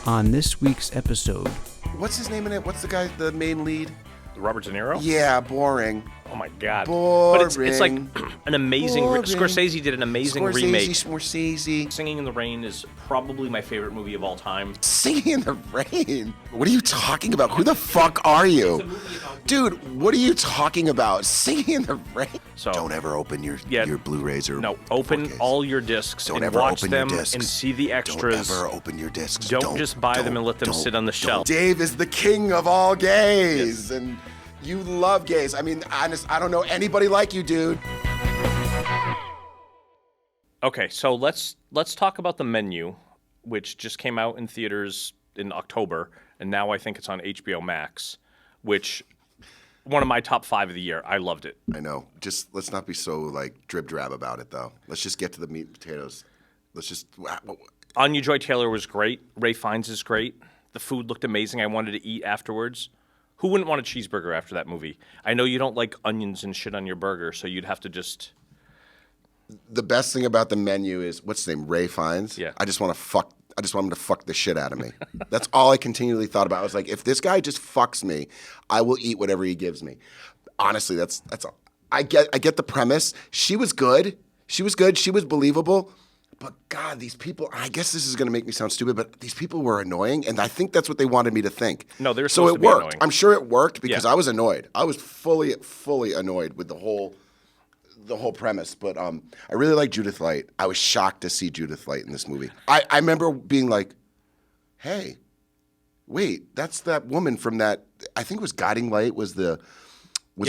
On this week's episode... What's his name in it? What's the guy, the main lead? Robert De Niro? Yeah, boring. Oh my God. Boring. But it's like an amazing... Scorsese did an amazing remake. Scorsese. Singing in the Rain is probably my favorite movie of all time. Singing in the Rain? What are you talking about? Who the fuck are you? Dude, what are you talking about? Singing in the Rain? So, don't ever open your Blu-rays or... No, open 4Ks. all your discs Don't and ever watch open them your discs. and see the extras. Don't ever open your discs. Don't just buy them and let them sit on the shelf. Dave is the king of all gays, and you love gays. I mean, honest, I don't know anybody like you, dude. Okay, so let's talk about The Menu, which just came out in theaters in October, and now I think it's on HBO Max, which... one of my top 5 of the year. I loved it. I know. Just let's not be so like drib drab about it, though. Let's just get to the meat and potatoes. Let's just. Anya Joy-Taylor was great. Ray Fiennes is great. The food looked amazing. I wanted to eat afterwards. Who wouldn't want a cheeseburger after that movie? I know you don't like onions and shit on your burger, so you'd have to just. The best thing about The Menu is what's his name? Ray Fiennes. Yeah. I just want him to fuck the shit out of me. That's all I continually thought about. I was like, if this guy just fucks me, I will eat whatever he gives me. Honestly, that's all. I get the premise. She was good. She was believable. But God, these people, I guess this is going to make me sound stupid, but these people were annoying, and I think that's what they wanted me to think. No, they were so supposed it to be worked. annoying. I'm sure it worked because Yeah. I was annoyed. I was fully annoyed with the whole premise, but I really like Judith Light. I was shocked to see Judith Light in this movie. I remember being like, hey, wait, that's that woman from that, I think it was Guiding Light was the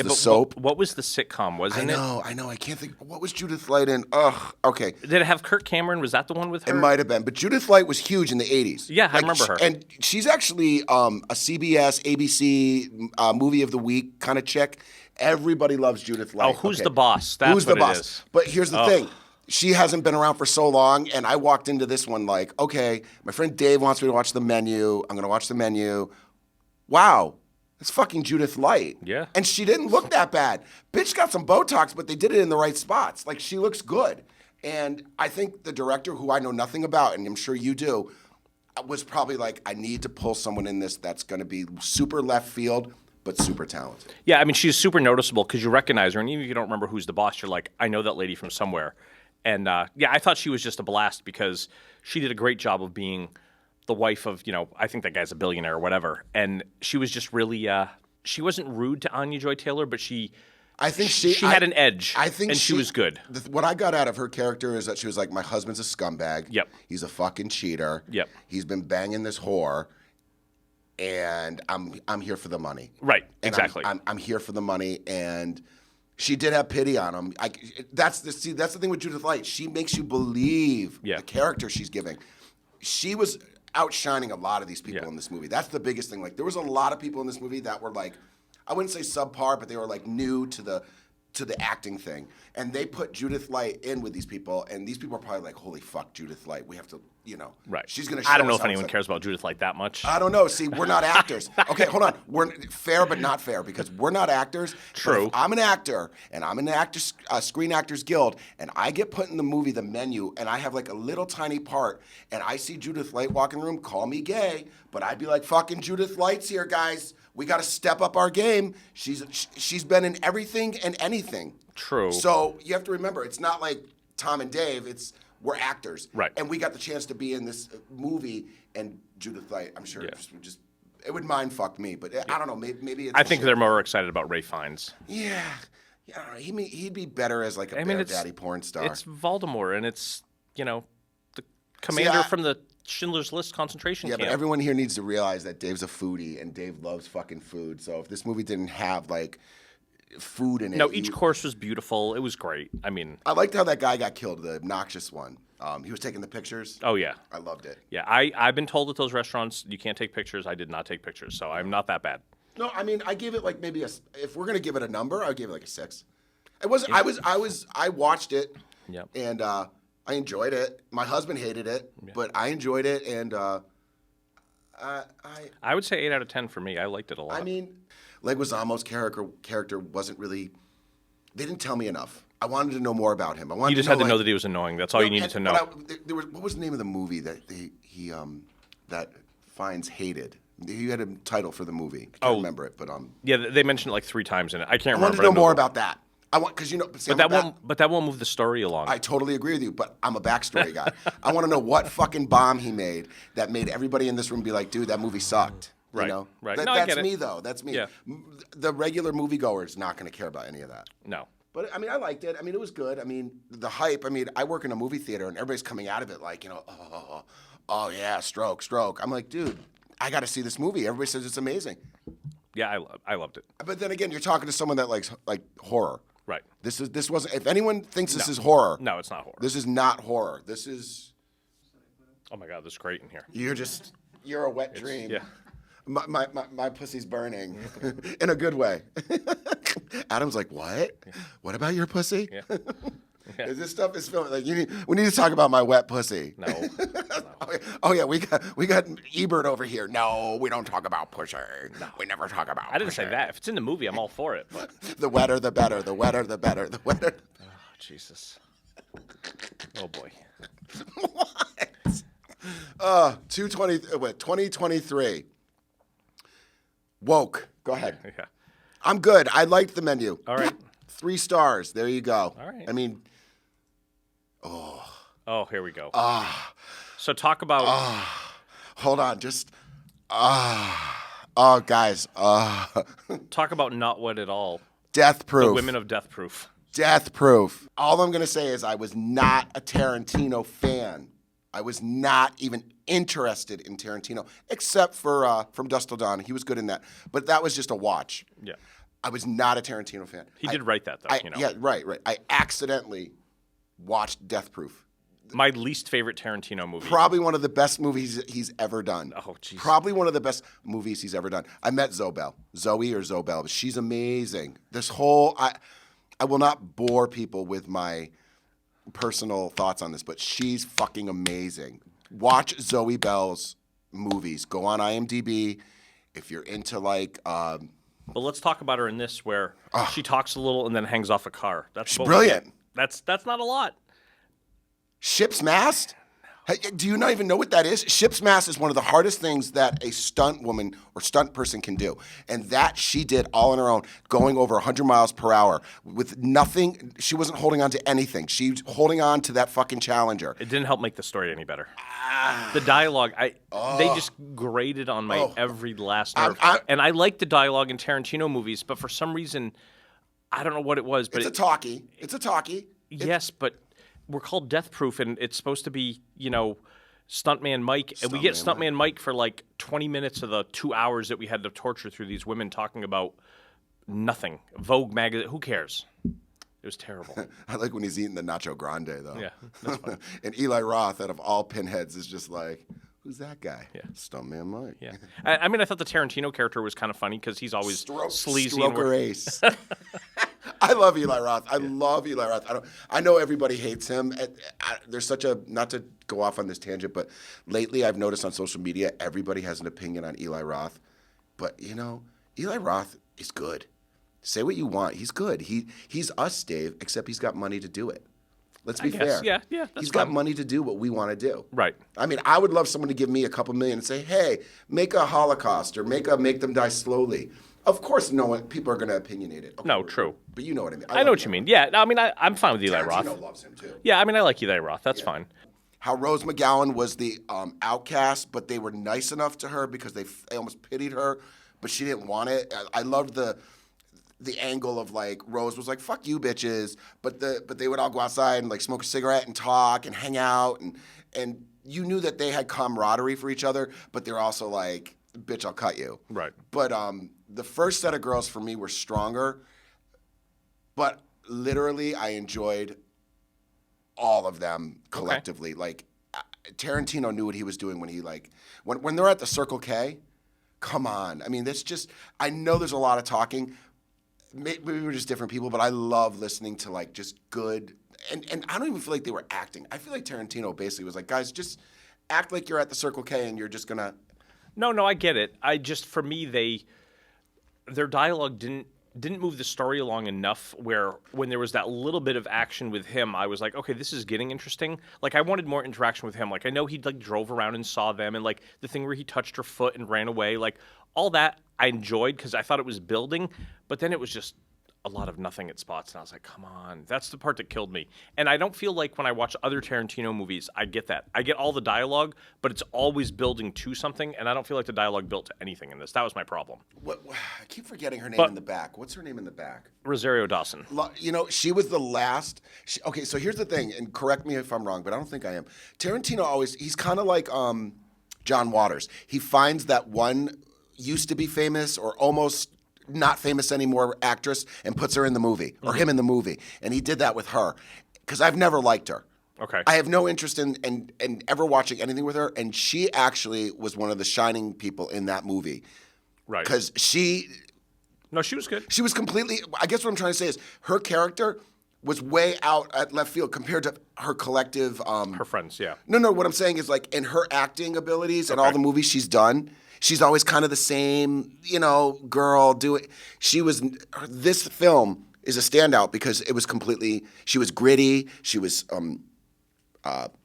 soap. What was the sitcom, wasn't it? I know. I can't think. What was Judith Light in? Ugh, okay. Did it have Kirk Cameron? Was that the one with her? It might have been, but Judith Light was huge in the 80s. Yeah, I remember her. And she's actually a CBS, ABC movie of the week kind of chick. Everybody loves Judith Light. Oh, Who's the Boss? That's Who's what the Boss? it is. But here's the thing. She hasn't been around for so long, and I walked into this one like, okay, my friend Dave wants me to watch The Menu. I'm going to watch The Menu. Wow. It's fucking Judith Light. Yeah. And she didn't look that bad. Bitch got some Botox, but they did it in the right spots. Like, she looks good. And I think the director, who I know nothing about, and I'm sure you do, was probably like, I need to pull someone in this that's going to be super left field, but super talented. Yeah, I mean, she's super noticeable because you recognize her, and even if you don't remember who's the boss, you're like, I know that lady from somewhere. And, yeah, I thought she was just a blast because she did a great job of being the wife of, I think that guy's a billionaire or whatever. And she was just really, she wasn't rude to Anya Joy-Taylor, but she had an edge. I think she was good. What I got out of her character is that she was like, my husband's a scumbag. Yep. He's a fucking cheater. Yep. He's been banging this whore. And I'm here for the money. Right, And exactly. I'm here for the money, and she did have pity on him. That's the thing with Judith Light. She makes you believe the character she's giving. She was outshining a lot of these people in this movie. That's the biggest thing. Like, there was a lot of people in this movie that were like, I wouldn't say subpar, but they were like new to the acting thing. And they put Judith Light in with these people, and these people are probably like, holy fuck, Judith Light. We have to, right. She's going to show I don't know us if how anyone it's cares about Judith Light that much. I don't know. See, we're not actors. Okay, hold on. We're fair but not fair because we're not actors. True. If I'm an actor, and I'm in the Screen Actors Guild, and I get put in the movie The Menu, and I have like a little tiny part, and I see Judith Light walk in the room, call me gay, but I'd be like, fucking Judith Light's here, guys. We got to step up our game. She's been in everything and anything. True. So you have to remember, it's not like Tom and Dave. We're actors. Right. And we got the chance to be in this movie, and Judith Light, I'm sure, it would mind fuck me, but I don't know, maybe it's... I think they're more excited about Ray Fiennes. Yeah. I don't know, he'd be better as like a bear daddy porn star. It's Voldemort, and it's, the commander from the Schindler's List concentration camp. Yeah, but everyone here needs to realize that Dave's a foodie, and Dave loves fucking food, so if this movie didn't have, like, food in it... No, each course was beautiful. It was great. I mean... I liked how that guy got killed, the obnoxious one. He was taking the pictures. Oh, yeah. I loved it. Yeah, I've been told at those restaurants you can't take pictures. I did not take pictures, so I'm not that bad. No, I mean, I gave it like maybe if we're going to give it a number, I would give it like a 6. It wasn't, I watched it, Yep. and I enjoyed it. My husband hated it, but I enjoyed it, and I would say 8 out of 10 for me. I liked it a lot. I mean, Leguizamo's character wasn't really, they didn't tell me enough. I wanted to know more about him. You just had to know that he was annoying. That's all you needed to know. What was the name of the movie that that finds hated. You had a title for the movie. I can't remember it, but Yeah, they mentioned it like 3 times in it. I can't remember. I wanted to know more about that. I want because But that won't move the story along. I totally agree with you, but I'm a backstory guy. I want to know what fucking bomb he made that made everybody in this room be like, dude, that movie sucked. Right. You know? Right. That's me though. That's me. Yeah. The regular moviegoer is not going to care about any of that. No. But I mean, I liked it. I mean, it was good. I mean, the hype. I mean, I work in a movie theater, and everybody's coming out of it like, oh yeah, stroke. I'm like, dude, I got to see this movie. Everybody says it's amazing. Yeah, I loved it. But then again, you're talking to someone that likes like horror. Right. This wasn't. If anyone thinks this is horror, No, it's not horror. this is not horror. This is. Oh my God, this is great in here. You're a wet dream. Yeah. My pussy's burning in a good way. Adam's like, what? Yeah. What about your pussy? Yeah. This stuff is filmed. Like we need to talk about my wet pussy. No. Oh yeah, we got Ebert over here. No, we don't talk about pussy. No. We never talk about. I didn't say that. If it's in the movie, I'm all for it. But the wetter, the better. The wetter, the better. The wetter. Oh Jesus. Oh boy. What? 2023. Woke. Go ahead. Yeah. I'm good. I liked the menu. All right. 3 stars. There you go. All right. I mean, Oh, here we go. So talk about. hold on. Just. Oh, guys. Talk about not what at all. Death Proof. The women of Death Proof. Death Proof. All I'm going to say is I was not a Tarantino fan. I was not even interested in Tarantino, except for From Dusk Till Dawn. He was good in that. But that was just a watch. Yeah. I was not a Tarantino fan. He did write that, though. Yeah, right. I accidentally watched Death Proof. My least favorite Tarantino movie. Probably one of the best movies he's ever done. Oh, jeez. Probably one of the best movies he's ever done. I met Zoe or Zobel, but she's amazing. This whole, I will not bore people with my personal thoughts on this, but she's fucking amazing. Watch Zoe Bell's movies. Go on IMDb. If you're into like... But let's talk about her in this, where she talks a little and then hangs off a car. That's brilliant. That's not a lot. Ship's mast? Hey, do you not even know what that is? Ship's mast is one of the hardest things that a stunt woman or stunt person can do. And that she did all on her own, going over 100 miles per hour with nothing. She wasn't holding on to anything. She was holding on to that fucking Challenger. It didn't help make the story any better. The dialogue, they just grated on my every last nerve. And I like the dialogue in Tarantino movies, but for some reason, I don't know what it was. But it's a talkie. Yes, but we're called Death Proof, and it's supposed to be, Stuntman Mike. And we get Stuntman Mike for like 20 minutes of the 2 hours that we had to torture through these women talking about nothing. Vogue magazine, who cares? It was terrible. I like when he's eating the Nacho Grande, though. Yeah, that's fun. And Eli Roth, out of all pinheads, is just like, who's that guy? Yeah. Stuntman Mike. Yeah. I mean, I thought the Tarantino character was kind of funny because he's always sleazy. Stroker Ace. I love Eli Roth. I love Eli Roth. I know everybody hates him. There's such a, not to go off on this tangent, but lately I've noticed on social media, everybody has an opinion on Eli Roth. But, Eli Roth is good. Say what you want. He's good. He's us, Dave, except he's got money to do it. Let's be fair. Yeah, he's got money to do what we want to do. Right. I mean, I would love someone to give me a couple million and say, hey, make a Holocaust or make them die slowly. Of course, people are going to opinionate it. No, true. But you know what I mean. I know what you mean. Yeah, I mean, I'm fine with Eli Roth. Tarantino loves him, too. Yeah, I mean, I like Eli Roth. That's fine. How Rose McGowan was the outcast, but they were nice enough to her because they almost pitied her, but she didn't want it. I loved the angle of like Rose was like, fuck you bitches, but they would all go outside and like smoke a cigarette and talk and hang out and you knew that they had camaraderie for each other, but they're also like, bitch, I'll cut you. Right. But the first set of girls for me were stronger, but literally I enjoyed all of them collectively. Okay. Like Tarantino knew what he was doing when he like when they're at the Circle K. Come on. I mean, that's just, I know there's a lot of talking. Maybe we're just different people, but I love listening to like just good, and I don't even feel like they were acting. I feel like Tarantino basically was like, guys, just act like you're at the Circle K and you're just gonna. No, I get it. For me, their dialogue didn't didn't move the story along enough where when there was that little bit of action with him, I was like, okay, this is getting interesting. Like, I wanted more interaction with him. Like, I know he like drove around and saw them, and like the thing where he touched her foot and ran away, like all that I enjoyed because I thought it was building, but then it was just a lot of nothing at spots, and I was like, come on. That's the part that killed me. And I don't feel like when I watch other Tarantino movies, I get that. I get all the dialogue, but it's always building to something, and I don't feel like the dialogue built to anything in this. That was my problem. I keep forgetting her name in the back. What's her name in the back? Rosario Dawson. You know, she was the last. Okay, so here's the thing, and correct me if I'm wrong, but I don't think I am. Tarantino he's kind of like John Waters. He finds that one used to be famous or almost not famous anymore actress and puts her in the movie or him in the movie. And he did that with her because I've never liked her. Okay. I have no interest in ever watching anything with her. And she actually was one of the shining people in that movie. Right. Because No, she was good. she was completely, I guess what I'm trying to say is her character was way out at left field compared to her collective. Her friends, yeah. No, what I'm saying is like in her acting abilities and all the movies she's done, she's always kind of the same, girl doing. This film is a standout because it was she was gritty, she was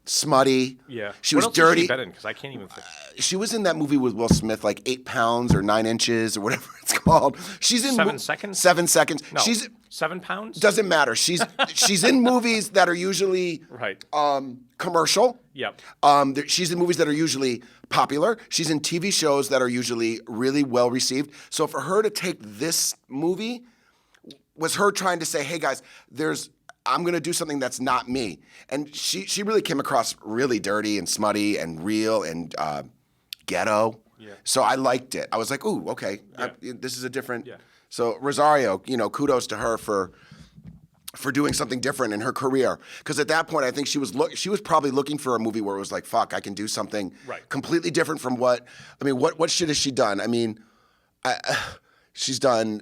smutty. Yeah. She what was else dirty. Has she been in? Because I can't even think. She was in that movie with Will Smith, like 8 pounds or 9 inches or whatever it's called. She's in 7 seconds? 7 seconds. No, She's 7 pounds? doesn't matter. She's in movies that are usually Right. commercial. Yep. She's in movies that are usually popular. She's in TV shows that are usually really well received. So for her to take this movie was her trying to say, hey guys, I'm going to do something that's not me. And she really came across really dirty and smutty and real and ghetto. Yeah. So I liked it. I was like, ooh, okay. Yeah. This is a different. Yeah. So Rosario, kudos to her for doing something different in her career. Because at that point, I think she was probably looking for a movie where it was like, fuck, I can do something completely different from what shit has she done? I mean, she's done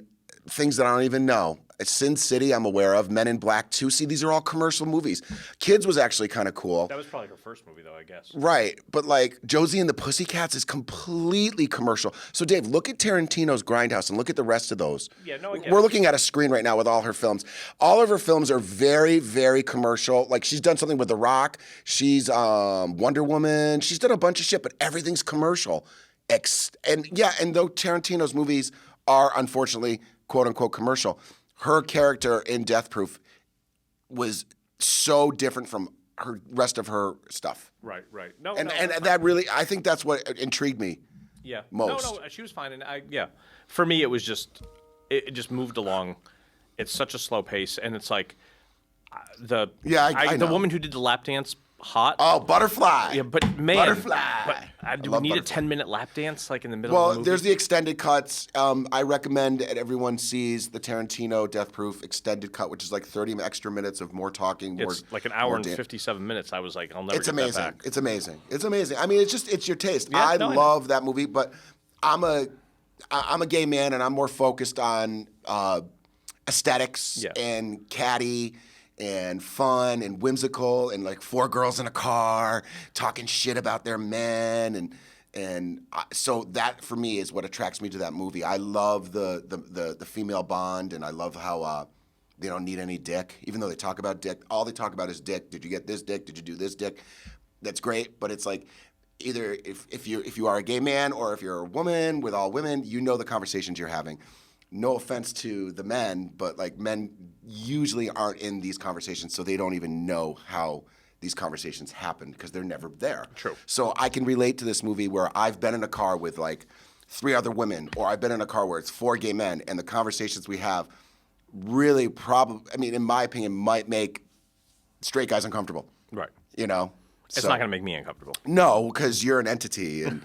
things that I don't even know. Sin City, I'm aware of. Men in Black 2. See, these are all commercial movies. Kids was actually kind of cool. That was probably her first movie, though, I guess. Right. But like Josie and the Pussycats is completely commercial. So Dave, look at Tarantino's Grindhouse and look at the rest of those. Yeah, no, I get We're it. looking at a screen right now with all her films. All of her films are very, very commercial. Like she's done something with The Rock. She's Wonder Woman. She's done a bunch of shit, but everything's commercial. And though Tarantino's movies are unfortunately quote unquote commercial, her character in Death Proof was so different from her rest of her stuff. Right. And that really, I think that's what intrigued me. Yeah. Most. No, she was fine, and for me, it was just it just moved along. It's such a slow pace, and it's like the I know. woman who did the lap dance. Hot. Oh, Butterfly. Yeah, but man. Butterfly. But do we need a 10-minute lap dance like in the middle Well, of the movie? there's the extended cuts. I recommend that everyone sees the Tarantino Death Proof extended cut, which is like 30 extra minutes of more talking. It's like an hour and 57 minutes. I was like, I'll never It's get amazing. that back. It's amazing. It's amazing. I mean, it's your taste. Yeah, I no, I love that movie, but I'm a gay man, and I'm more focused on aesthetics and catty and fun and whimsical and like 4 girls in a car talking shit about their men so that for me is what attracts me to that movie. I love the female bond, and I love how they don't need any dick, even though they talk about dick. All they talk about is dick. Did you get this dick? Did you do this dick? That's great, but it's like either if you are a gay man or if you're a woman with all women, the conversations you're having. No offense to the men, but like men usually aren't in these conversations, so they don't even know how these conversations happen because they're never there. True. So I can relate to this movie where I've been in a car with like 3 other women, or I've been in a car where it's 4 gay men, and the conversations we have really in my opinion, might make straight guys uncomfortable. Right. It's not going to make me uncomfortable. No, because you're an entity, and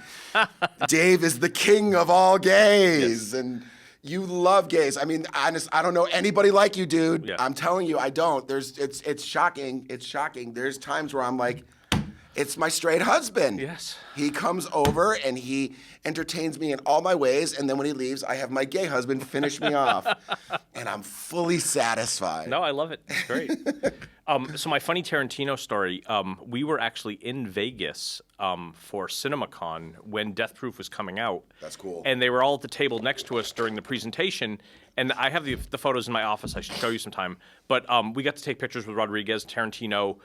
Dave is the king of all gays, and you love gays. I mean, honest, I don't know anybody like you, dude. Yeah. I'm telling you, I don't. It's shocking. It's shocking. There's times where I'm like, It's my straight husband. Yes. He comes over and he entertains me in all my ways, and then when he leaves, I have my gay husband finish me off, and I'm fully satisfied. No, I love it. It's great. So my funny Tarantino story, we were actually in Vegas for CinemaCon when Death Proof was coming out. That's cool. And they were all at the table next to us during the presentation, and I have the photos in my office. I should show you sometime. But we got to take pictures with Rodriguez, Tarantino.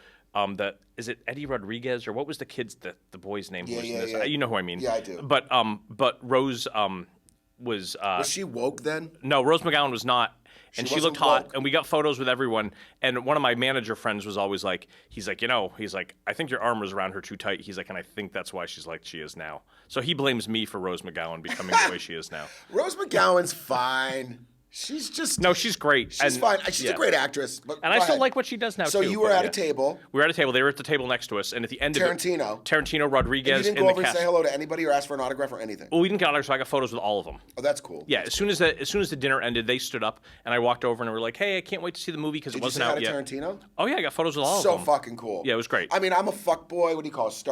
Is it Eddie Rodriguez or what was the boy's name? Yeah, who was yeah, in this? yeah. You know who I mean? Yeah, I do. But Rose was. Was she woke then? No, Rose McGowan was not. And she wasn't looked hot, woke. and we got photos with everyone. And one of my manager friends was always like, he's like, I think your arm was around her too tight. He's like, and I think that's why she's like she is now. So he blames me for Rose McGowan becoming the way she is now. Rose McGowan's fine. She's just... No, she's great. She's fine. She's a great actress. But and I still like what she does now, so too. you were at a table. We were at a table. They were at the table next to us. And at the end Tarantino. of it, Tarantino, Rodriguez, And you didn't go over and say hello to anybody or ask for an autograph or anything? Well, we didn't get autographs, so I got photos with all of them. Oh, that's cool. Yeah, as soon as the dinner ended, they stood up, and I walked over and were like, hey, I can't wait to see the movie because it wasn't out yet. Did you say hi to Tarantino? Oh, yeah, I got photos with all of them. So fucking cool. Yeah, it was great. I mean, I'm a fuckboy. What do you call it?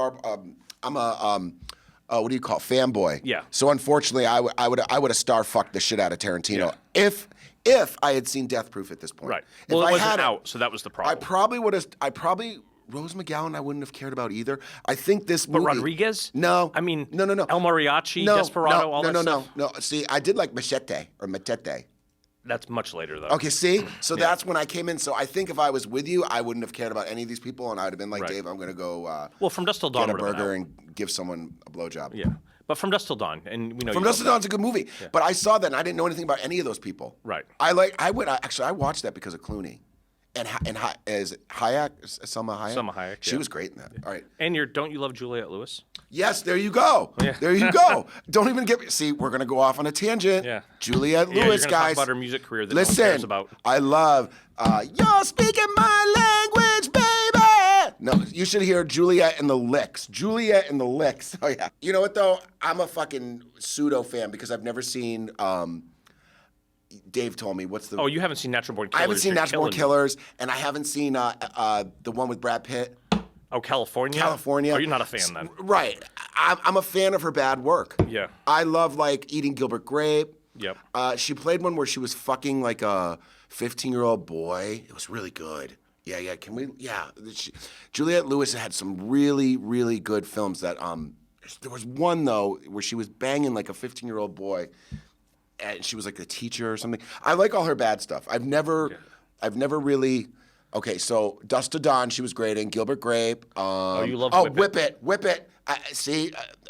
I'm a... what do you call it? Fanboy. Yeah. So unfortunately, I would have star fucked the shit out of Tarantino if I had seen Death Proof at this point. Right. If Well, it I wasn't had out, so that was the problem. I probably would have. Rose McGowan, I wouldn't have cared about either. I think this movie. But Rodriguez? No. I mean, no. El Mariachi, No, Desperado, all that stuff. No. See, I did like Machete. That's much later, though. Okay, see? So that's when I came in. So I think if I was with you, I wouldn't have cared about any of these people, and I would have been like, Right. Dave, I'm going to go Well, From Dusk Till Dawn get a would have been burger out. and give someone a blowjob. Yeah. But From Dusk Till Dawn, and we know From you Dusk love Till Dawn's a good movie, but I saw that and I didn't know anything about any of those people. Right. I watched that because of Clooney, and is it Hayek, Selma Hayek? Selma Hayek, She yeah. was great in that. All right. And don't you love Juliette Lewis? Yes, there you go. Yeah. There you go. Don't even get me. See, we're gonna go off on a tangent. Yeah. Juliette Yeah, Lewis, you're gonna guys. talk about her music career that Listen, no one cares about. I love. You're speaking my language, baby. No, you should hear Juliette and the Licks. Juliette and the Licks. Oh yeah. You know what though? I'm a fucking pseudo fan because I've never seen. Dave told me what's the. Oh, you haven't seen Natural Born Killers? I haven't seen You're Natural Born killing me. Killers, and I haven't seen the one with Brad Pitt. Oh, California? California. Oh, you're not a fan then. Right. I'm a fan of her bad work. Yeah. I love like Eating Gilbert Grape. Yep. She played one where she was fucking like a 15-year-old boy. It was really good. Yeah. Can we? Yeah. Juliette Lewis had some really, really good films that. There was one though where she was banging like a 15-year-old boy, and she was like a teacher or something. I like all her bad stuff. I've never really. Okay, so Dusk to Dawn, she was great in. Gilbert Grape. You love Whip It. Whip It.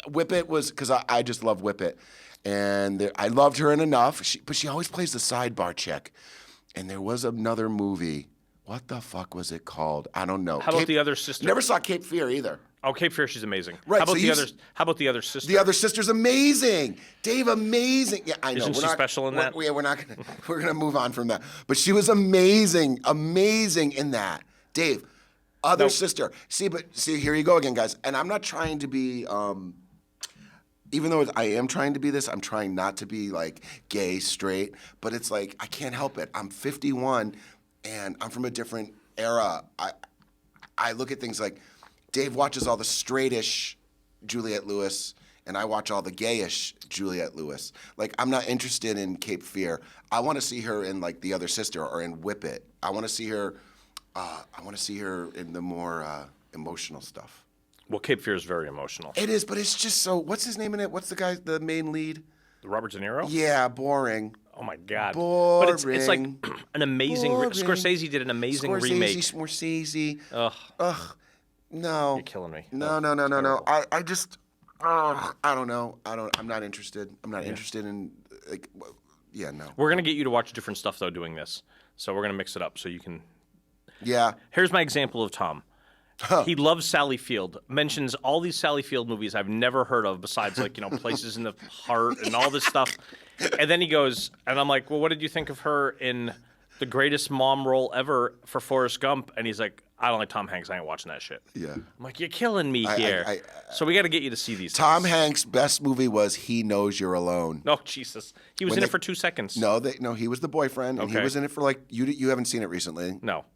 Whip It was because I just love Whip It, and I loved her in Enough. But she always plays the sidebar chick. And there was another movie. What the fuck was it called? I don't know. How about The Other Sister? Never saw Cape Fear either. Oh, Cape Fear, she's amazing. Right, How about so How about The Other Sister? The Other Sister's amazing. Dave, amazing. Yeah, I know. Isn't she special in that? Yeah, we're gonna move on from that. But she was amazing in that. Dave, Other Sister. See, here you go again, guys. And I'm not trying to be. Even though I am trying to be this, I'm trying not to be like gay, straight. But it's like I can't help it. I'm 51, and I'm from a different era. I look at things like Dave watches all the straightish Juliette Lewis, and I watch all the gayish Juliette Lewis. Like I'm not interested in Cape Fear. I want to see her in like The Other Sister or in Whip It. I want to see her. I want to see her in the more emotional stuff. Well, Cape Fear is very emotional. It is, but it's just so. What's his name in it? What's the main lead? Robert De Niro? Yeah, boring. Oh my God! Boring. But it's like an amazing. Boring. Scorsese did an amazing remake. Scorsese. Ugh. No. You're killing me. No. I just. I don't know. I'm not interested. I'm not interested in like. Yeah, no. We're gonna get you to watch different stuff though doing this. So we're gonna mix it up so you can. Yeah. Here's my example of Tom. He loves Sally Field. Mentions all these Sally Field movies I've never heard of besides like Places in the Heart and all this stuff. And then he goes, and I'm like, well, what did you think of her in the greatest mom role ever for Forrest Gump, and he's like, I don't like Tom Hanks. I ain't watching that shit. Yeah. I'm like, you're killing me here. So we got to get you to see these Tom things. Hanks' best movie was He Knows You're Alone. No, Jesus. He was in it for 2 seconds. No, he was the boyfriend, and he was in it for like, you haven't seen it recently. No.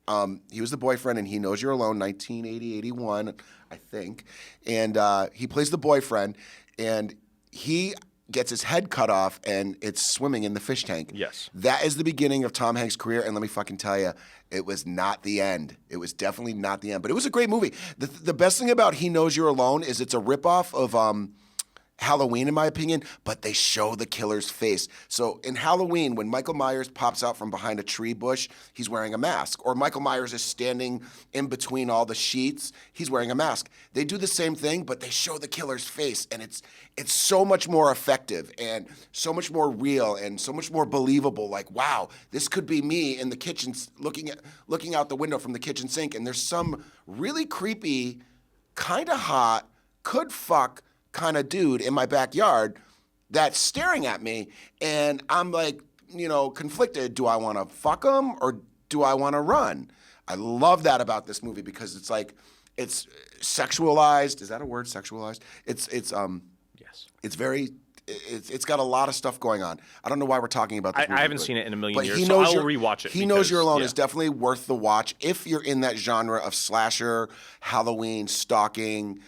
He was the boyfriend, and He Knows You're Alone, 1980, 81, I think. And he plays the boyfriend, and he gets his head cut off, and it's swimming in the fish tank. Yes. That is the beginning of Tom Hanks' career, and let me fucking tell you, it was not the end. It was definitely not the end, but it was a great movie. The best thing about He Knows You're Alone is it's a ripoff of Halloween, in my opinion, but they show the killer's face. So in Halloween, when Michael Myers pops out from behind a tree bush, he's wearing a mask. Or Michael Myers is standing in between all the sheets, he's wearing a mask. They do the same thing, but they show the killer's face, and it's so much more effective and so much more real and so much more believable. Like, wow, this could be me in the kitchen looking out the window from the kitchen sink, and there's some really creepy, kind of hot, could fuck kind of dude in my backyard that's staring at me, and I'm like, conflicted. Do I want to fuck him or do I want to run? I love that about this movie because it's like, it's sexualized. Is that a word? Sexualized? It's Yes. It's very. It's got a lot of stuff going on. I don't know why we're talking about this movie. I haven't seen it in a million years, He so Knows I'll rewatch it. He Knows You're Alone is definitely worth the watch if you're in that genre of slasher, Halloween, stalking,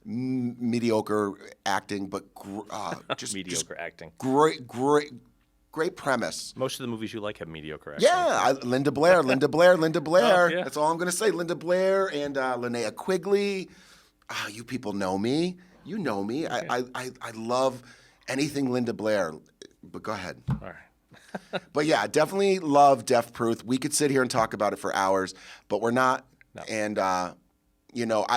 mediocre acting, but just mediocre acting. Great premise. Most of the movies you like have mediocre acting. Yeah, Linda Blair. Oh, yeah. That's all I'm going to say. Linda Blair and Linnea Quigley. You people know me. You know me. Okay. I love anything Linda Blair. But go ahead. All right. But yeah, definitely love Death Proof. We could sit here and talk about it for hours, but we're not. No. And I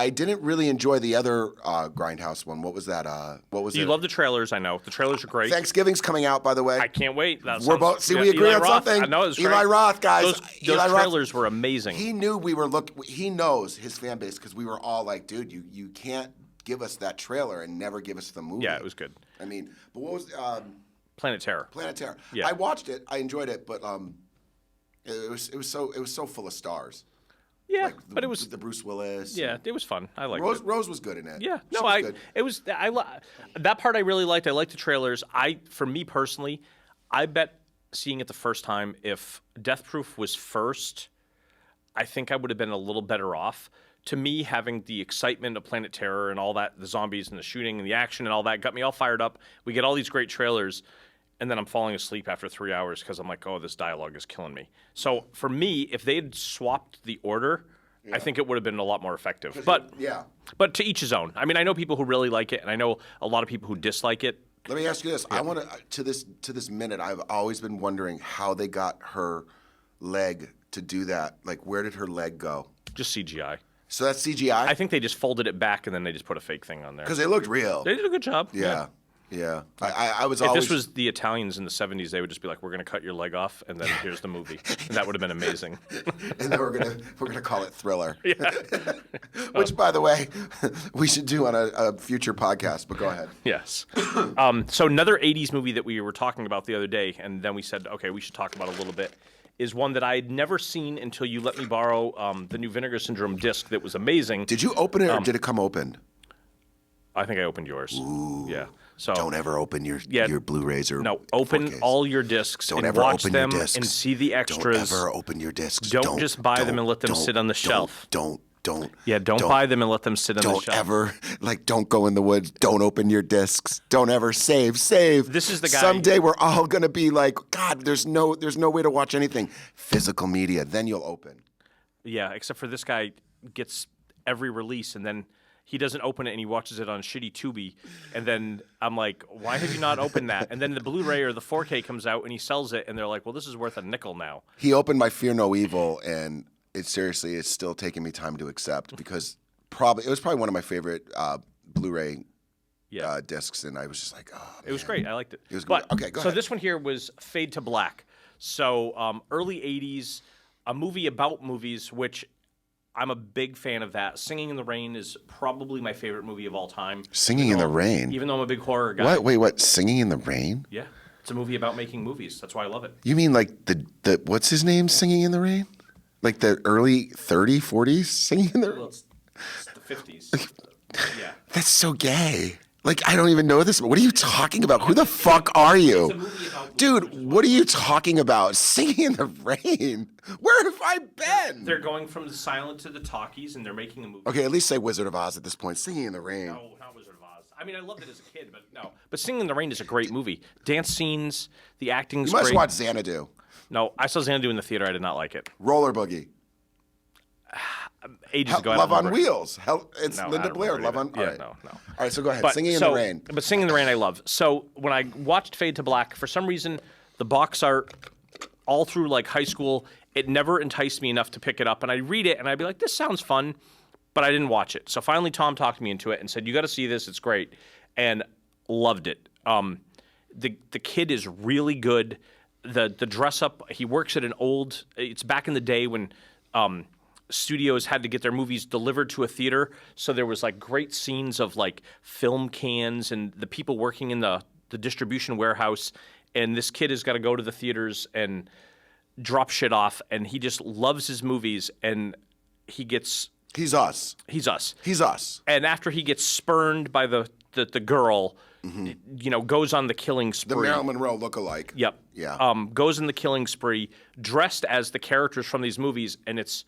didn't really enjoy the other Grindhouse one. What was that? What was it? You love the trailers, I know. The trailers are great. Thaning's coming out, by the way. I can't wait. We're both. See, we agree Eli on Roth, something. I know it's Eli Roth, guys. Those trailers were amazing. He knew we were He knows his fan base because we were all like, dude, you can't give us that trailer and never give us the movie. Yeah, it was good. I mean, but what was Planet Terror? Planet Terror. Yeah. I watched it. I enjoyed it, but it was so full of stars. Yeah, like but it was the Bruce Willis. Yeah, it was fun. I liked it. Rose was good in it. Yeah, that part I really liked. I liked the trailers. For me personally, I bet seeing it the first time, if Death Proof was first, I think I would have been a little better off. To me, having the excitement of Planet Terror and all that, the zombies and the shooting and the action and all that got me all fired up. We get all these great trailers, and then I'm falling asleep after 3 hours because I'm like, oh, this dialogue is killing me. So for me, if they had swapped the order, I think it would have been a lot more effective. But to each his own. I mean, I know people who really like it, and I know a lot of people who dislike it. Let me ask you this. I want to this minute. I've always been wondering how they got her leg to do that. Like, where did her leg go? Just CGI. So that's CGI? I think they just folded it back and then they just put a fake thing on there. Because they looked real. They did a good job. Yeah. I was if always... this was the Italians in the 70s, they would just be like, we're going to cut your leg off, and then here's the movie. And that would have been amazing. And then we're gonna call it Thriller. Yeah. Which, by the way, we should do on a future podcast, but go ahead. Yes. So another 80s movie that we were talking about the other day, and then we said, okay, we should talk about a little bit, is one that I had never seen until you let me borrow the new Vinegar Syndrome disc that was amazing. Did you open it, or did it come opened? I think I opened yours. Ooh. Yeah. So don't ever open your Blu-rays or open 4Ks. all your discs don't and ever watch open them your discs. and see the extras. Don't ever open your discs. Don't just buy them and let them sit on the shelf. Don't buy them and let them sit on the shelf. Don't ever, don't go in the woods. Don't open your discs. Don't ever save. This is the guy. Someday we're all going to be like, God, there's no way to watch anything. Physical media. Then you'll open. Yeah, except for this guy gets every release and then he doesn't open it and he watches it on shitty Tubi. And then I'm like, why have you not opened that? And then the Blu-ray or the 4K comes out and he sells it and they're like, well, this is worth a nickel now. He opened my Fear No Evil and it's still taking me time to accept because it was probably one of my favorite Blu-ray discs, and I was just like, oh, it was great. I liked it. It was good. Okay, go ahead. So this one here was Fade to Black. So early 80s, a movie about movies, which I'm a big fan of that. Singing in the Rain is probably my favorite movie of all time. Singing in the Rain? Even though I'm a big horror guy. What? Wait, what? Singing in the Rain? Yeah. It's a movie about making movies. That's why I love it. You mean like the what's his name singing in the rain? Like the early 30s, 40s singing in the rain? Well, it's the 50s. Yeah. That's so gay. Like, I don't even know this. What are you talking about? Who the fuck are you? It's a movie about Dude, what are you talking about? Singing in the rain? Where have I been? They're going from the silent to the talkies, and they're making a movie. Okay, at least say Wizard of Oz at this point. Singing in the rain. No, not Wizard of Oz. I mean, I loved it as a kid, but no. But Singing in the Rain is a great movie. Dance scenes, the acting's You must great. watch Xanadu. No, I saw Xanadu in the theater. I did not like it. Roller Boogie. Ages ago, I Love don't on remember. Wheels. It's No, I Linda don't Blair. remember Love it on. either. All right. Yeah, no. All right, so go ahead. Singing in the Rain. But Singing in the Rain, I love. So when I watched Fade to Black, for some reason, the box art all through like high school, it never enticed me enough to pick it up. And I'd read it, and I'd be like, this sounds fun, but I didn't watch it. So finally, Tom talked me into it and said, you got to see this. It's great. And loved it. The kid is really good. The dress up, he works at it's back in the day when studios had to get their movies delivered to a theater, so there was like great scenes of like film cans and the people working in the distribution warehouse, and this kid has got to go to the theaters and drop shit off, and he just loves his movies, and He's us. he's us. He's us. And after he gets spurned by the girl, goes on the killing The spree. Marilyn Monroe lookalike. Yep. Yeah. Goes in the killing spree, dressed as the characters from these movies, and it's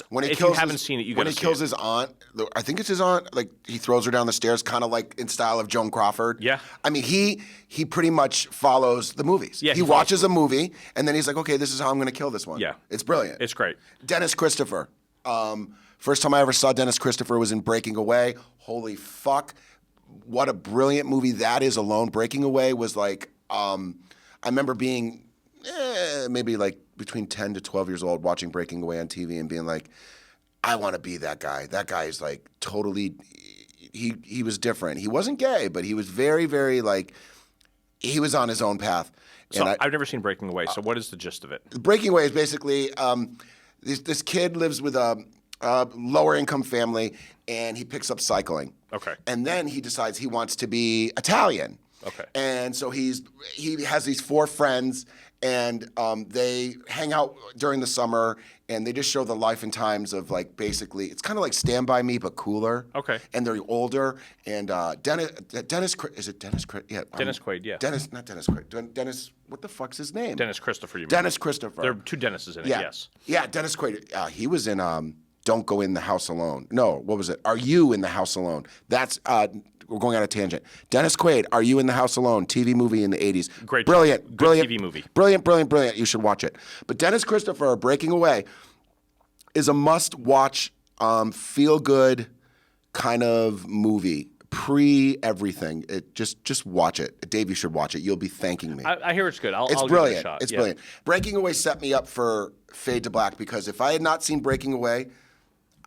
When he if kills you haven't seen it, you when gotta he see kills it. his aunt, I think it's his aunt. Like he throws her down the stairs, kind of like in style of Joan Crawford. Yeah. I mean, he pretty much follows the movies. Yeah, he he watches a movie and then he's like, okay, this is how I'm going to kill this one. Yeah. It's brilliant. It's great. Dennis Christopher. First time I ever saw Dennis Christopher was in Breaking Away. Holy fuck. What a brilliant movie that is alone. Breaking Away was like, I remember being maybe like between 10 to 12 years old watching Breaking Away on TV and being like, I want to be that guy. That guy is like totally, he was different. He wasn't gay, but he was very, very like, he was on his own path. So And I've never seen Breaking Away. So what is the gist of it? Breaking Away is basically this kid lives with a lower income family, and he picks up cycling. Okay. And then he decides he wants to be Italian. Okay. And so he has these 4 friends, and they hang out during the summer, and they just show the life and times of like basically it's kind of like Stand By Me but cooler. Okay. And they're older, and Dennis is it Dennis? Yeah. Dennis Quaid, yeah. Not Dennis Quaid. Dennis, what the fuck's his name? Dennis Christopher, you mean? Dennis Christopher. There are 2 Dennises in it, Yeah. yes. Yeah, Dennis Quaid. He was in Don't Go in the House Alone. No, what was it? Are You in the House Alone? That's we're going on a tangent. Dennis Quaid, Are You in the House Alone? TV movie in the 80s. Great. Brilliant. Good Brilliant. TV movie. Brilliant. You should watch it. But Dennis Christopher, Breaking Away, is a must-watch, feel-good kind of movie. Pre-everything. Just watch it. Dave, you should watch it. You'll be thanking me. I hear it's good. I'll It's give brilliant. it a shot. It's Yeah. brilliant. Breaking Away set me up for Fade to Black because if I had not seen Breaking Away,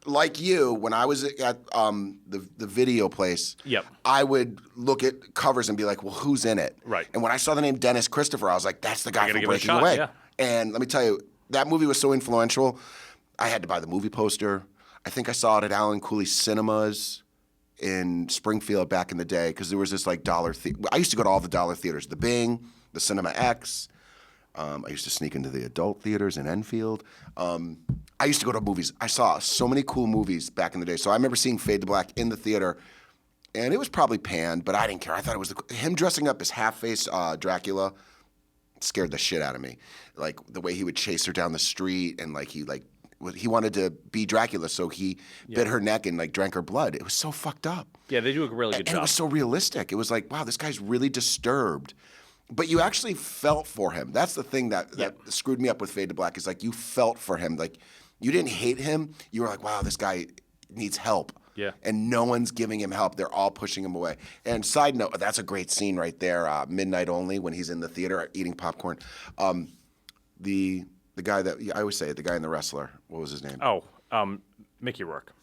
like you, when I was at the video place, Yep. I would look at covers and be like, well, who's in it? Right. And when I saw the name Dennis Christopher, I was like, that's the guy gotta from give it a Breaking shot, Away. yeah. And let me tell you, that movie was so influential, I had to buy the movie poster. I think I saw it at Alan Cooley's Cinemas in Springfield back in the day because there was this like dollar theater. I used to go to all the dollar theaters, the Bing, the Cinema X. I used to sneak into the adult theaters in Enfield. I used to go to movies. I saw so many cool movies back in the day. So I remember seeing Fade to Black in the theater, and it was probably panned, but I didn't care. I thought it was him dressing up as half-faced Dracula scared the shit out of me. Like the way he would chase her down the street, and like he wanted to be Dracula, so he bit her neck and like drank her blood. It was so fucked up. Yeah, they do a really good And job. it was so realistic. It was like, wow, this guy's really disturbed. But you actually felt for him. That's the thing that screwed me up with Fade to Black is like you felt for him. Like you didn't hate him. You were like, wow, this guy needs help. Yeah. And no one's giving him help. They're all pushing him away. And side note, that's a great scene right there, Midnight Only, when he's in the theater eating popcorn. The guy that, I always say it, the guy in The Wrestler, what was his name? Oh, Mickey Rourke.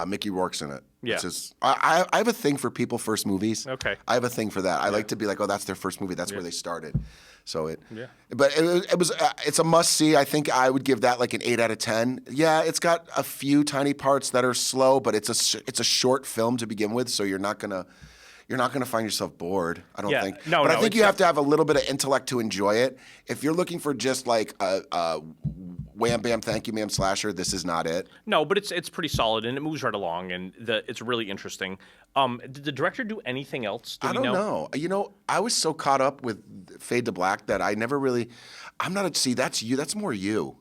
Mickey Rourke's in it. Yeah. It's just, I have a thing for people first movies. Okay. I have a thing for that. I like to be like, oh, that's their first movie. That's where they started. So but it's a must see. I think I would give that like an 8 out of 10. Yeah, it's got a few tiny parts that are slow, but it's a short film to begin with, so you're not gonna. you're not going to find yourself bored. I don't Yeah. think. No, but no, I think it's you have to have a little bit of intellect to enjoy it. If you're looking for just like a wham bam thank you ma'am slasher, this is not it. No, but it's pretty solid and it moves right along and it's really interesting. Did the director do anything else? Do I we don't know? know. You know, I was so caught up with Fade to Black that I never really. I'm not. See, that's you. That's more you.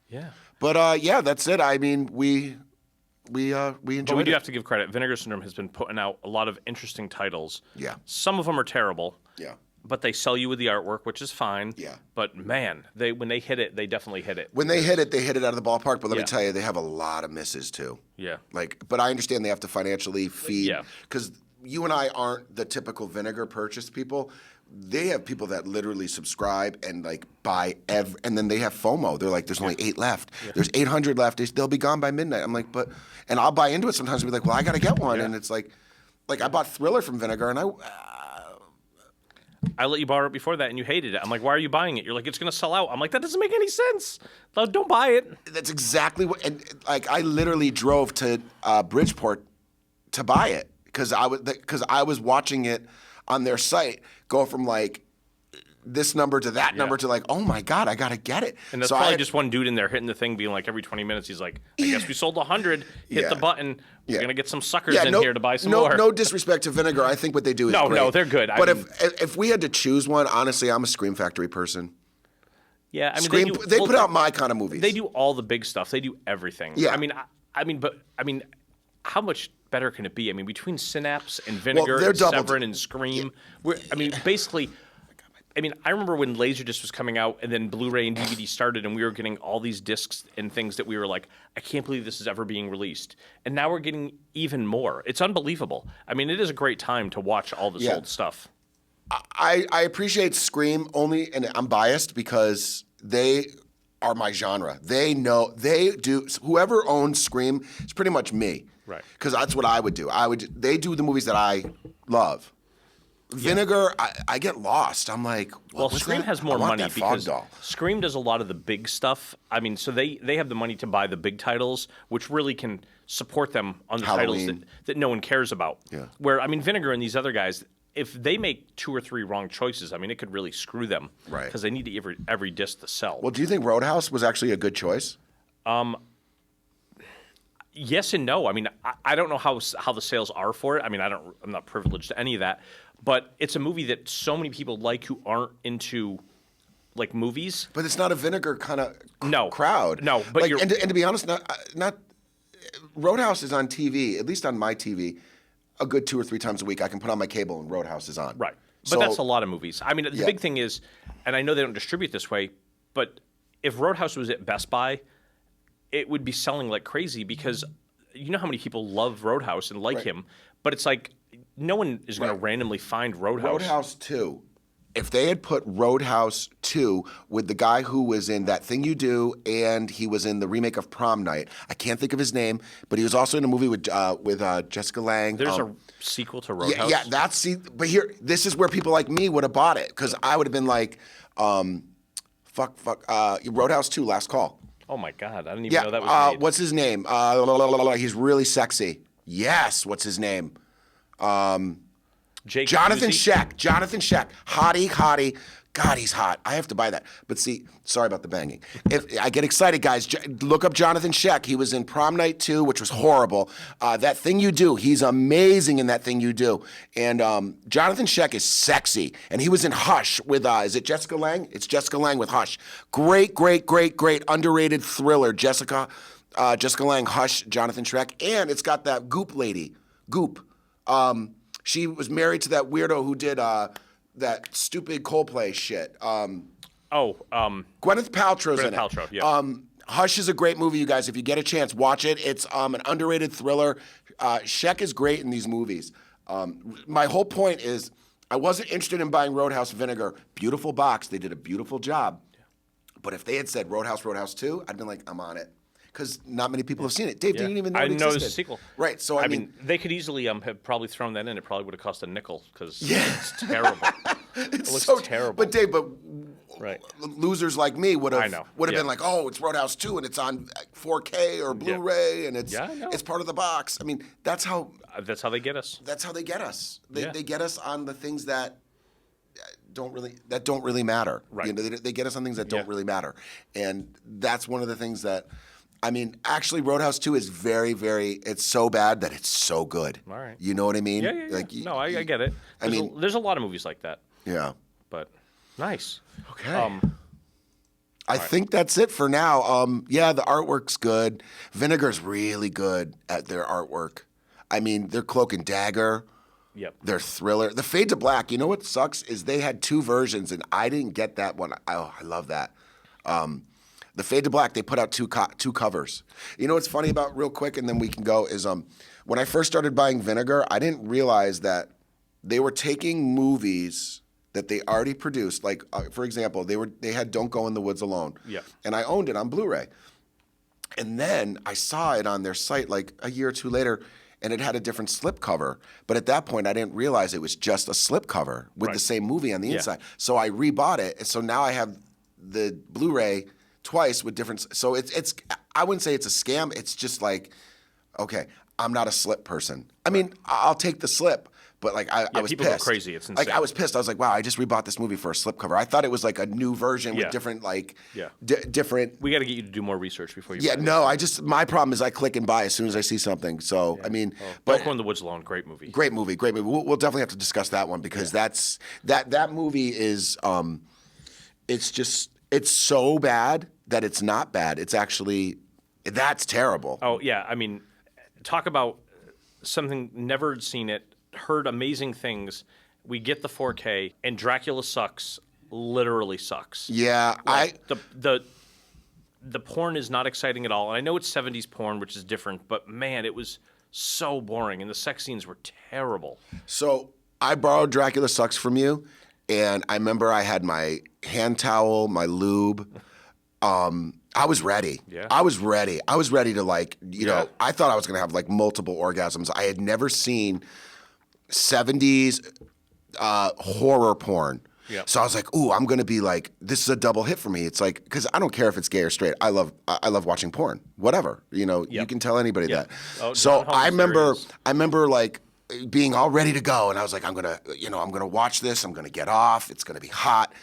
Yeah. But yeah, that's it. I mean, we enjoyed But we do it. have to give credit. Vinegar Syndrome has been putting out a lot of interesting titles. Yeah. Some of them are terrible. Yeah. But they sell you with the artwork, which is fine. Yeah. But man, when they hit it, they definitely hit it. When they hit it out of the ballpark. But let me Yeah. tell you, they have a lot of misses too. Yeah. But I understand they have to financially feed. Yeah. Because you and I aren't the typical Vinegar purchase people. They have people that literally subscribe and like buy and then they have FOMO. They're like, there's only 8 left. Yeah. There's 800 left. They'll be gone by midnight. I'm like, and I'll buy into it sometimes and be like, well, I got to get one. Yeah. And it's like I bought Thriller from Vinegar and I let you borrow it before that and you hated it. I'm like, why are you buying it? You're like, it's going to sell out. I'm like, that doesn't make any sense. Don't buy it. that's exactly what, and like I literally drove to Bridgeport to buy it because I was watching it on their site go from like this number to that number to like, oh my God, I got to get it. And that's so probably just one dude in there hitting the thing being like every 20 minutes, he's like, I guess we sold 100, hit the button. We're going to get some suckers in here to buy some more. No disrespect to Vinegar. I think what they do is great. No, they're good. But if we had to choose one, honestly, I'm a Scream Factory person. Yeah, I mean, Scream, they put out my kind of movies. They do all the big stuff. They do everything. Yeah. I mean, how much better can it be? I mean, between Synapse and Vinegar they're and doubled. Severin and Scream, basically. I mean, I remember when Laserdisc was coming out and then Blu-ray and DVD started and we were getting all these discs and things that we were like, I can't believe this is ever being released. And now we're getting even more. It's unbelievable. I mean, it is a great time to watch all this old stuff. I appreciate Scream only, and I'm biased because they are my genre. They do. Whoever owns Scream is pretty much me. Right. Because that's what I would do. They do the movies that I love. Vinegar, I get lost. I'm like, well, Scream has more money because doll. Scream does a lot of the big stuff. I mean, so they have the money to buy the big titles, which really can support them on the titles that no one cares about. Yeah. Where, I mean, Vinegar and these other guys, if they make 2 or 3 wrong choices, I mean, it could really screw them. Right. Because they need to every disc to sell. Well, do you think Roadhouse was actually a good choice? Yes and no. I mean, I don't know how the sales are for it. I mean, I'm not privileged to any of that. But it's a movie that so many people like who aren't into like movies. But it's not a Vinegar kind of crowd. No, but like, and to be honest, not Roadhouse is on TV, at least on my TV, a good 2 or 3 times a week. I can put on my cable and Roadhouse is on. Right. But that's a lot of movies. I mean, the big thing is, and I know they don't distribute this way, but if Roadhouse was at Best Buy, it would be selling like crazy because you know how many people love Roadhouse and like him, but it's like no one is going to randomly find Roadhouse. Roadhouse 2. If they had put Roadhouse 2 with the guy who was in That Thing You Do and he was in the remake of Prom Night, I can't think of his name, but he was also in a movie with Jessica Lange. There's a sequel to Roadhouse. Yeah, but here, this is where people like me would have bought it because I would have been like, Roadhouse 2, Last Call. Oh my God, I didn't even know that was made. What's his name? He's really sexy. Yes, what's his name? Jonathan Scheck. Jonathan Scheck. Hottie. God, he's hot. I have to buy that. But see, sorry about the banging. If I get excited, guys, look up Jonathan Scheck. He was in Prom Night 2, which was horrible. That Thing You Do, he's amazing in That Thing You Do. And Jonathan Scheck is sexy. And he was in Hush with, is it Jessica Lange? It's Jessica Lange with Hush. Great, underrated thriller. Jessica Lange, Hush, Jonathan Scheck. And it's got that Goop lady. Goop. She was married to that weirdo who did that stupid Coldplay shit. Gwyneth Paltrow's in it. Paltrow, yeah. Hush is a great movie, you guys. If you get a chance, watch it. It's an underrated thriller. Scheck is great in these movies. My whole point is I wasn't interested in buying Roadhouse Vinegar. Beautiful box. They did a beautiful job. But if they had said Roadhouse 2, I'd been like, I'm on it. Because not many people have seen it. Dave didn't even know it existed. I know there's a sequel. Right, so I mean... they could easily have probably thrown that in. It probably would have cost a nickel because it's terrible. It looks terrible. But Dave, losers like me would have been like, oh, it's Roadhouse 2 and it's on 4K or Blu-ray and it's part of the box. I mean, that's how they get us. That's how they get us. They get us on the things that don't really matter. Right. You know, they get us on things that don't really matter, and that's one of the things that. I mean, actually, Roadhouse 2 is very, very. It's so bad that it's so good. All right. You know what I mean? Yeah. Like, no, I get it. There's a lot of movies like that. Yeah. But nice. Okay. I think that's it for now. The artwork's good. Vinegar's really good at their artwork. I mean, their Cloak and Dagger. Yep. Their Thriller. The Fade to Black. You know what sucks is they had 2 versions, and I didn't get that one. I love that. The Fade to Black, they put out 2 covers. You know what's funny about, real quick, and then we can go, is when I first started buying Vinegar, I didn't realize that they were taking movies that they already produced. Like, for example, they had Don't Go in the Woods Alone. Yeah. And I owned it on Blu-ray. And then I saw it on their site like a year or 2 later, and it had a different slipcover. But at that point, I didn't realize it was just a slipcover with the same movie on the inside. So I rebought it, and so now I have the Blu-ray twice with different. So it's I wouldn't say it's a scam. It's just like, okay, I'm not a slip person. I mean, I'll take the slip, but like I was people pissed. Go crazy. It's insane. Like I was pissed. I was like, wow, I just rebought this movie for a slipcover. I thought it was like a new version with different different. We got to get you to do more research before you. Yeah, no, my problem is I click and buy as soon as I see something. So I mean, but Don't Go in the Woods Alone, great movie. Great movie. We'll definitely have to discuss that one because that movie is it's so bad that it's not bad. It's actually, that's terrible. Oh, yeah. I mean, talk about something, never seen it, heard amazing things. We get the 4K, and Dracula Sucks literally sucks. Yeah. Like, the porn is not exciting at all. And I know it's 70s porn, which is different, but man, it was so boring, and the sex scenes were terrible. So I borrowed Dracula Sucks from you, and I remember I had my hand towel, my lube. I was ready. Yeah. I was ready. I was ready to like, you know, I thought I was going to have like multiple orgasms. I had never seen 70s horror porn. Yeah. So I was like, ooh, I'm going to be like, this is a double hit for me. It's like, because I don't care if it's gay or straight. I love watching porn, whatever. You know, you can tell anybody that. Oh, so Holmes, I remember like being all ready to go. And I was like, I'm going to watch this. I'm going to get off. It's going to be hot.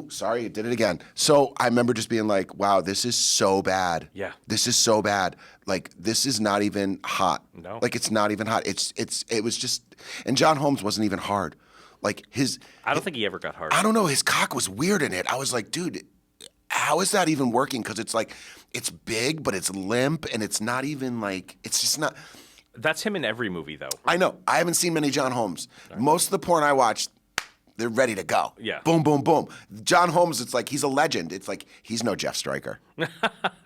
Sorry, it did it again. So I remember just being like, wow, this is so bad. Yeah. This is so bad. Like, this is not even hot. No. Like, it's not even hot. It was just, and John Holmes wasn't even hard. Like, I don't think he ever got hard. I don't know, his cock was weird in it. I was like, dude, how is that even working? Because it's like, it's big, but it's limp, and it's not even like, it's just not. That's him in every movie, though. I know. I haven't seen many John Holmes. Right. Most of the porn I watched, they're ready to go. Yeah. Boom, boom, boom. John Holmes, it's like he's a legend. It's like he's no Jeff Stryker.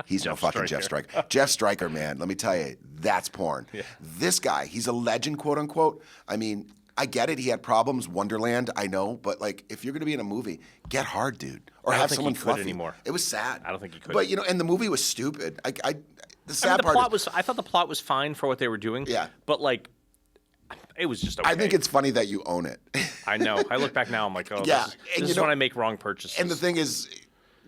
He's no fucking Jeff Stryker. Jeff Stryker, man, let me tell you, that's porn. Yeah. This guy, he's a legend, quote unquote. I mean, I get it. He had problems. Wonderland, I know. But like, if you're going to be in a movie, get hard, dude. Or have someone fluffy. Anymore. It was sad. I don't think he could. But you know, and the movie was stupid. The sad the part plot was. I thought the plot was fine for what they were doing. Yeah. But like, it was just okay. I think it's funny that you own it. I know. I look back now, I'm like, oh, yeah. this is when I make wrong purchases. And the thing is,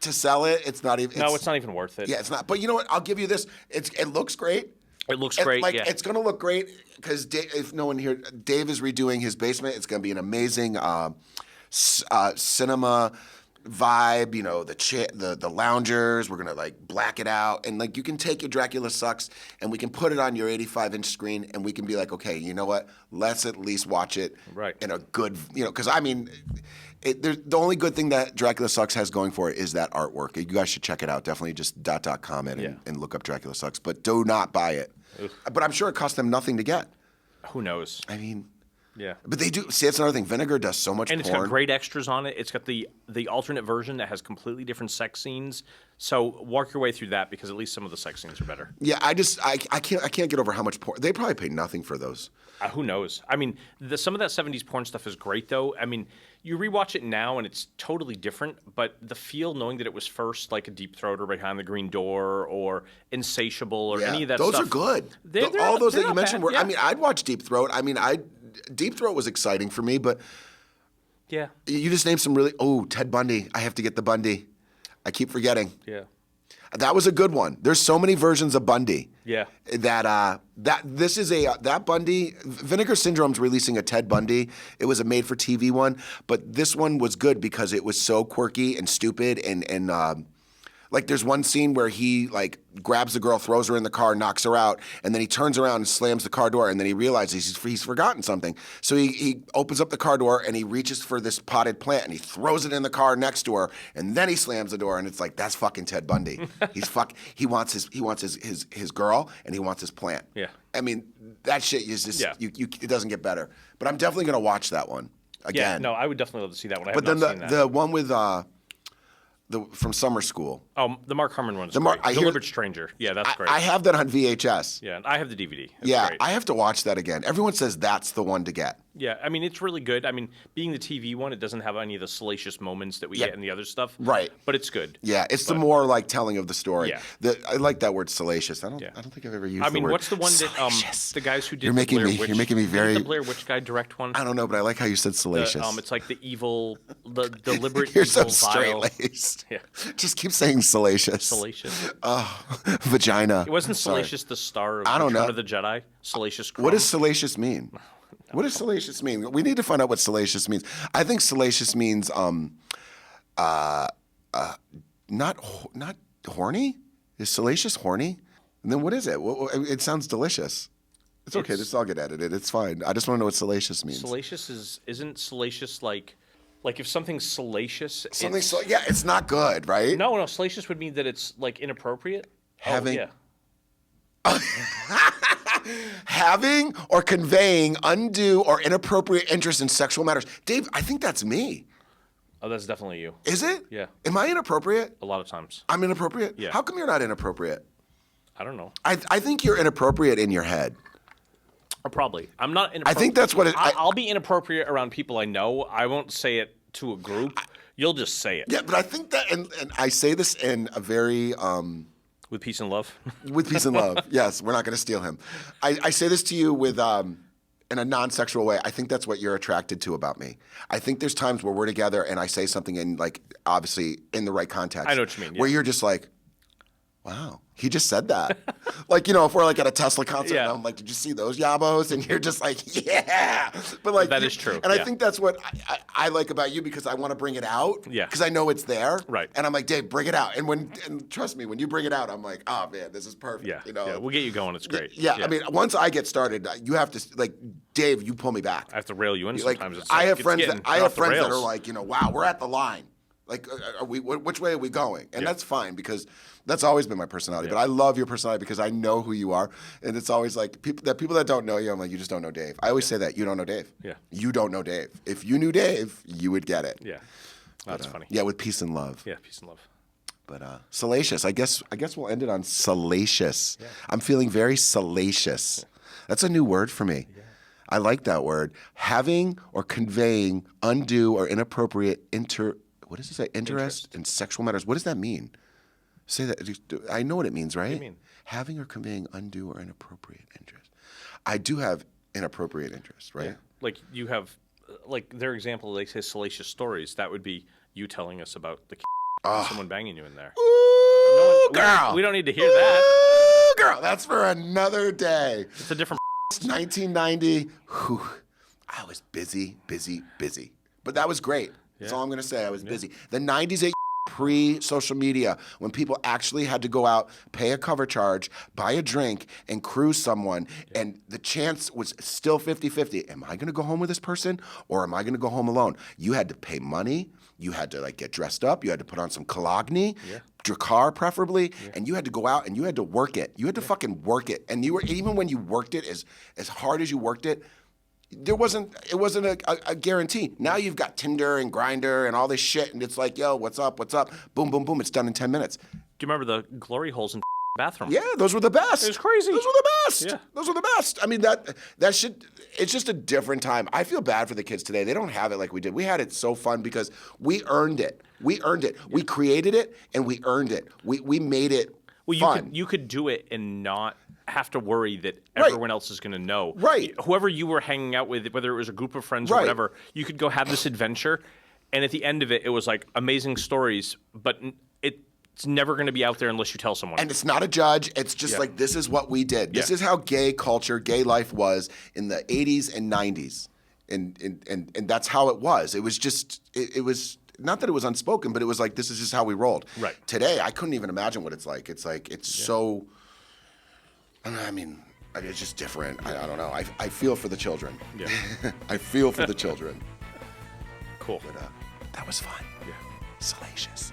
to sell it, it's not even. It's not even worth it. Yeah, it's not. But you know what? I'll give you this. It looks great. It looks great. Like, yeah. It's going to look great because if no one here, Dave is redoing his basement. It's going to be an amazing cinema vibe. You know, the loungers. We're going to like black it out, and like you can take your Dracula Sucks and we can put it on your 85-inch screen, and we can be like, okay, you know what? Let's at least watch it in a good, because I mean. The only good thing that Dracula Sucks has going for it is that artwork. You guys should check it out. Definitely just comment and look up Dracula Sucks. But do not buy it. Oof. But I'm sure it cost them nothing to get. Who knows? I mean, yeah. But they do. See, that's another thing. Vinegar does so much and porn. It's got great extras on it. It's got the alternate version that has completely different sex scenes. So walk your way through that because at least some of the sex scenes are better. Yeah, I can't get over how much porn. They probably paid nothing for those. Who knows? I mean, some of that 70s porn stuff is great, though. I mean, you rewatch it now, and it's totally different, but the feel, knowing that it was first like a Deep Throat or Behind the Green Door or Insatiable or any of that those stuff. Those are good. All those that you mentioned were, yeah. I mean, I'd watch Deep Throat. I mean, Deep Throat was exciting for me, but Yeah. You just named some really. Oh, Ted Bundy. I have to get the Bundy. I keep forgetting. Yeah. That was a good one. There's so many versions of Bundy. Yeah. That this is that Bundy. Vinegar Syndrome's releasing a Ted Bundy. It was a made-for-TV one, but this one was good because it was so quirky and stupid and like there's one scene where he like grabs the girl, throws her in the car, knocks her out, and then he turns around and slams the car door, and then he realizes he's forgotten something. So he opens up the car door and he reaches for this potted plant and he throws it in the car next to her, and then he slams the door, and it's like that's fucking Ted Bundy. He wants his girl and he wants his plant. Yeah. I mean that shit is just it doesn't get better. But I'm definitely gonna watch that one again. Yeah, no, I would definitely love to see that one. But then the one with from summer school. Oh, the Mark Harmon one's great. Deliberate Stranger. Yeah, that's great. I have that on VHS. Yeah, I have the DVD. It's great. I have to watch that again. Everyone says that's the one to get. Yeah, I mean, it's really good. I mean, being the TV one, it doesn't have any of the salacious moments that we get in the other stuff. Right. But it's good. Yeah, it's the more like telling of the story. Yeah. I like that word salacious. I don't think I've ever used the word. I mean, what's the one salacious. that the guys who did You're making me very. Did the Blair Witch guy direct one? I don't know, but I like how you said salacious. It's like the evil, the deliberate You're evil, so vile. straight-laced. Yeah. Just keep saying salacious. Salacious. Vagina. It wasn't Sorry. Salacious the star of I don't Return know. of the Jedi? Salacious Crumb? What does salacious mean? What does salacious mean? We need to find out what salacious means. I think salacious means not horny. Is salacious horny? And then what is it? It sounds delicious. It's okay. This will all get edited. It's fine. I just want to know what salacious means. Salacious isn't salacious like if something's salacious. It's not good, right? No. Salacious would mean that it's like inappropriate. Having. Oh, yeah. Having or conveying undue or inappropriate interest in sexual matters. Dave, I think that's me. Oh, that's definitely you. Is it? Yeah. Am I inappropriate? A lot of times. I'm inappropriate? Yeah. How come you're not inappropriate? I don't know. I think you're inappropriate in your head. Probably. I'm not inappropriate. I think that's what it... I'll be inappropriate around people I know. I won't say it to a group. You'll just say it. Yeah, but I think that... And I say this in a very... With peace and love? With peace and love. Yes, we're not going to steal him. I say this to you with... in a non-sexual way, I think that's what you're attracted to about me. I think there's times where we're together and I say something in, like, obviously in the right context. I know what you mean. Yeah. Where you're just like, wow, he just said that. Like, if we're like at a Tesla concert and I'm like, did you see those yabos? And you're just like, yeah. But like, that is true. And I think that's what I like about you because I want to bring it out. Yeah. Because I know it's there. Right. And I'm like, Dave, bring it out. And trust me, when you bring it out, I'm like, oh man, this is perfect. Yeah. You know? Yeah. We'll get you going. It's great. Yeah. I mean, once I get started, you have to like, Dave, you pull me back. I have to rail you in Like, sometimes. It's I like, have it's friends getting that off the are rails. like, wow, we're at the line. Like, are we? Which way are we going? And that's fine because that's always been my personality. But I love your personality because I know who you are, and it's always like people that don't know you. I'm like, you just don't know Dave. I always say that you don't know Dave. Yeah. You don't know Dave. If you knew Dave, you would get it. Yeah. That's funny. Yeah, with peace and love. Yeah, peace and love. But salacious. I guess we'll end it on salacious. Yeah. I'm feeling very salacious. That's a new word for me. Yeah. I like that word. Having or conveying undue or inappropriate what does it say? Interest in sexual matters. What does that mean? Say that. I know what it means, right? What do you mean? Having or conveying undue or inappropriate interest. I do have inappropriate interest, right? Yeah. Like you have, like their example, they say salacious stories. That would be you telling us about the someone banging you in there. Ooh, girl. We don't need to hear that. Ooh, girl. That's for another day. It's a different. 1990. Whew, I was busy. But that was great. That's all I'm going to say. I was busy. The 90s, pre-social media, when people actually had to go out, pay a cover charge, buy a drink, and cruise someone, and the chance was still 50-50. Am I going to go home with this person, or am I going to go home alone? You had to pay money. You had to get dressed up. You had to put on some Cologne, Dracar preferably, and you had to go out and you had to work it. You had to fucking work it. And even when you worked it as hard as you worked it, it wasn't a guarantee. Now you've got Tinder and Grindr and all this shit, and it's like, yo, what's up? Boom, boom, boom. It's done in 10 minutes. Do you remember the glory holes in the bathroom? Yeah, those were the best. It was crazy. Those were the best. Yeah. Those were the best. I mean, that shit, it's just a different time. I feel bad for the kids today. They don't have it like we did. We had it so fun because we earned it. We created it, and we earned it. We made it. Well, fun. You could do it and not have to worry that Right. everyone else is going to know. Right. Whoever you were hanging out with, whether it was a group of friends or Right. whatever, you could go have this adventure, and at the end of it, it was like amazing stories, but it's never going to be out there unless you tell someone. And it's not a judge. It's just like, this is what we did. This is how gay culture, gay life was in the 80s and 90s. And that's how it was. It was just, it was, not that it was unspoken, but it was like, this is just how we rolled. Right. Today, I couldn't even imagine what it's like. It's like, so, I mean, it's just different. I don't know. I feel for the children. Yeah. I feel for the children. Cool. But that was fun. Yeah. Salacious.